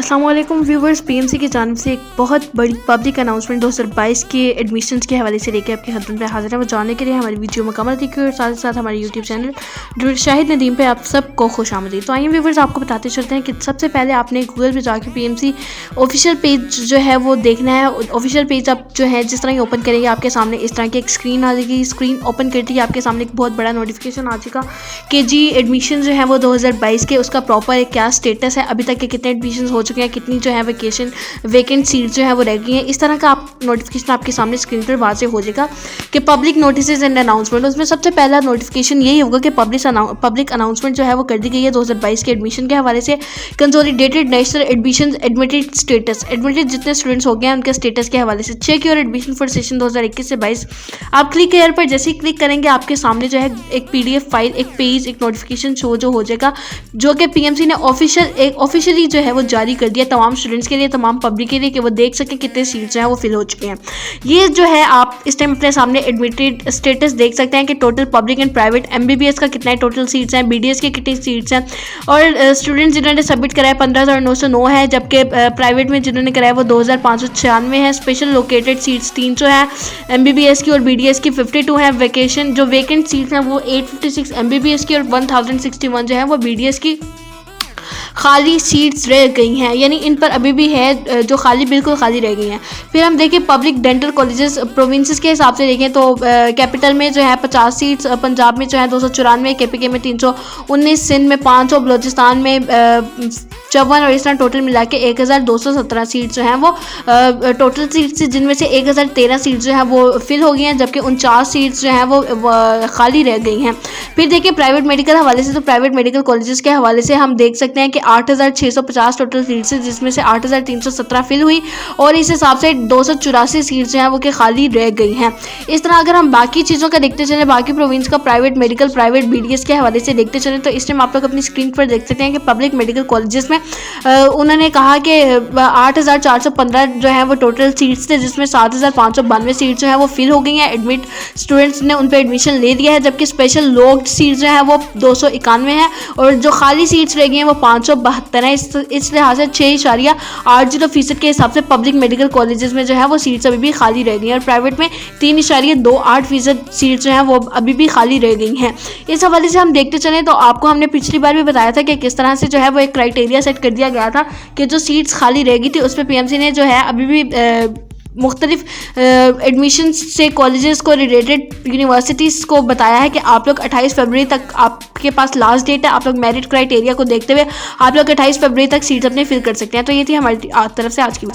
अस्सलाम वालेकुम viewers, PMC की जानिब से एक बहुत बड़ी पब्लिक अनाउंसमेंट 2022 के एडमिशन्स के हवाले से लेकर आपकी खिदमत में हाजिर है। वो जानने के लिए हमारी वीडियो मुकम्मल देखिए और साथ ही साथ हमारे यूट्यूब चैनल शाहिद नदीम पे आप सबको खुश आमदीद। तो आइए व्यूवर्स, आपको बताते चलते हैं कि सबसे पहले आपने गूगल पर जाकर पीएमसी ऑफिशियल पेज जो है वो देखना है। ऑफिशियल पेज आप जो है जिस तरह ही ओपन करेंगे आपके सामने इस तरह की एक स्क्रीन आ जाएगी। स्क्रीन ओपन करती है आपके सामने एक बहुत बड़ा नोटिफिकेशन आ जाएगा कि जी एडमिशन जो है वो 2022 के उसका प्रॉपर क्या स्टेटस है, अभी तक के कितने एडमिशन हो चुके हैं, कितनी जो है वैकेंट सीट जो है वो रह गई हैं। इस तरह का आप नोटिफिकेशन आपके सामने स्क्रीन पर वाज़ेह हो जाएगा कि पब्लिक नोटिस एंड अनाउंसमेंट। उसमें सबसे पहला नोटिफिकेशन यही होगा कि पब्लिक अनाउंसमेंट जो है वो कर दी गई है 2022 के एडमिशन के हवाले से। Consolidated national admission admitted status, admitted जितने स्टूडेंट्स हो गए हैं उनके स्टेटस के हवाले से। Check your admission for session 2021 से 22। आप क्लिक हेयर पर जैसे ही क्लिक करेंगे आपके सामने जो है एक PDF फाइल, एक पेज, एक नोटिफिकेशन शो जो हो जाएगा, जो कि पीएमसी ने ऑफिशियली जो है वो जारी कर दिया तमाम स्टूडेंट्स के लिए, तमाम पब्लिक के लिए, कि वो देख सकें कितने सीट्स जो हैं वो फिल हो चुके हैं। ये जो है आप इस टाइम अपने सामने एडमिटेड स्टेटस देख सकते हैं कि total public and private MBBS का कितना टोटल सीट्स हैं, BDS की कितनी सीट्स हैं, और स्टूडेंट्स जिन्होंने सबमिट कराया 15,909 है, जबकि प्राइवेट में जिन्होंने कराया वो 2,596 है। स्पेशल लोकेटेड सीट्स 300 है MBBS की, और BDS की 52 है। वेकेशन जो वेकेंट सीट्स हैं वो 856 MBBS की और 1061 जो है वो BDS की खाली सीट्स रह गई हैं, यानी इन पर अभी भी है जो खाली, बिल्कुल खाली रह गई हैं। फिर हम देखें पब्लिक डेंटल कॉलेजेस प्रोविंसेस के हिसाब से देखें तो कैपिटल में जो है 50 सीट्स, पंजाब में जो है 294, KPK में 319, सिंध में 500, बलोचिस्तान में 54, और इस तरह टोटल मिला के 1217 सीट्स जो हैं वो टोटल सीट्स, जिनमें से 1013 सीट्स जो है वो फिल हो गई हैं, जबकि 49 सीट्स जो हैं वो खाली रह गई हैं। फिर देखिए प्राइवेट मेडिकल हवाले से, तो प्राइवेट मेडिकल कॉलेजेस के हवाले से हम देख सकते हैं कि 8,650 टोटल सीट्स हैं, जिसमें से 8,317 फिल हुई, और इस हिसाब से 284 सीट्स जो हैं वो कि खाली रह गई हैं। इस तरह अगर हम बाकी चीज़ों का देखते चलें, बाकी प्रोविंस का प्राइवेट मेडिकल, प्राइवेट BDS के हवाले से देखते चलें, तो इस टाइम आप लोग अपनी स्क्रीन पर देख सकते हैं कि पब्लिक मेडिकल कॉलेजेस में उन्होंने कहा कि 8,415 जो है वो टोटल सीट्स थे, जिसमें 7,592 सीट्स जो है वो फिल हो गई हैं, एडमिट स्टूडेंट्स ने उन पर एडमिशन ले लिया है, जबकि स्पेशल लॉक्ड सीट्स जो है वो 291 है, और जो खाली सीट्स रह गई हैं वो 572 है। इस लिहाज से 6.80% के हिसाब से पब्लिक मेडिकल कॉलेजेस में जो है वो सीट्स अभी भी खाली रह गई हैं, और प्राइवेट में 3.28% सीट्स जो हैं वो अभी भी खाली रह गई हैं। इस हवाले से हम देखते चलें तो आपको हमने पिछली बार भी बताया था कि किस तरह से जो है वो एक क्राइटेरिया सेट कर दिया गया था कि जो सीट्स खाली रह गई थी उस पर पीएमसी ने जो है अभी भी मुख्तलिफ एडमिशन से कॉलेजेस को रिलेटेड यूनिवर्सिटीज़ को बताया है कि आप लोग 28 फरवरी तक आपके पास लास्ट डेट है। आप लोग मेरिट क्राइटेरिया को देखते हुए आप लोग 28 फरवरी तक सीट्स अपने फिल कर सकते हैं। तो ये थी हमारी तरफ से आज की